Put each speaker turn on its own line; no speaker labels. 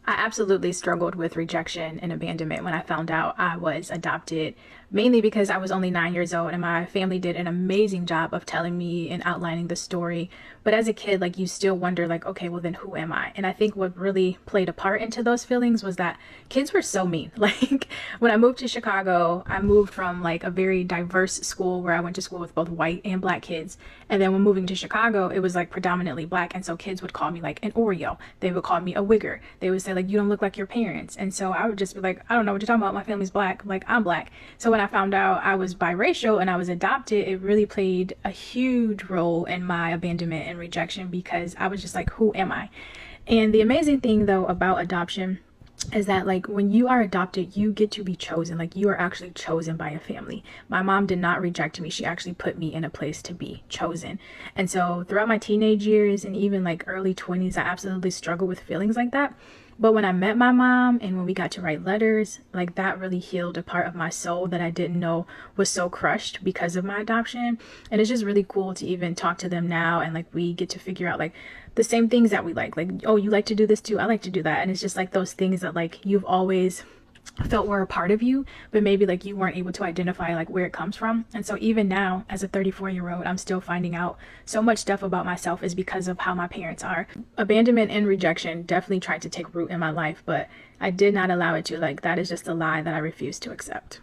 I absolutely struggled with rejection and abandonment when I found out I was adopted, mainly because I was only 9 years old and my family did an amazing job of telling me and outlining the story. But as a kid, like you still wonder, like, okay, well, then who am I? And I think what really played a part into those feelings was that kids were so mean. Like when I moved to Chicago, I moved from like a very diverse school where I went to school with both white and black kids. And then when moving to Chicago, it was like predominantly black. And so kids would call me like an Oreo. They would call me a wigger. They would say like, you don't look like your parents. And so I would just be like, I don't know what you're talking about. My family's black. Like I'm black. So when I found out I was biracial and I was adopted, it really played a huge role in my abandonment and rejection because I was just like, who am I? And the amazing thing though about adoption is that like when you are adopted, you get to be chosen. Like you are actually chosen by a family. My mom did not reject me. She actually put me in a place to be chosen. And so throughout my teenage years and even like early 20s, I absolutely struggled with feelings like that. But when I met my mom and when we got to write letters, like that really healed a part of my soul that I didn't know was so crushed because of my adoption. And it's just really cool to even talk to them now and like we get to figure out like the same things that we like, oh, you like to do this too, I like to do that. And it's just like those things that like you've always felt were a part of you, but maybe like you weren't able to identify like where it comes from. And so even now as a 34-year-old, I'm still finding out so much stuff about myself is because of how my parents are. Abandonment and rejection definitely tried to take root in my life, but I did not allow it to. Like that is just a lie that I refuse to accept.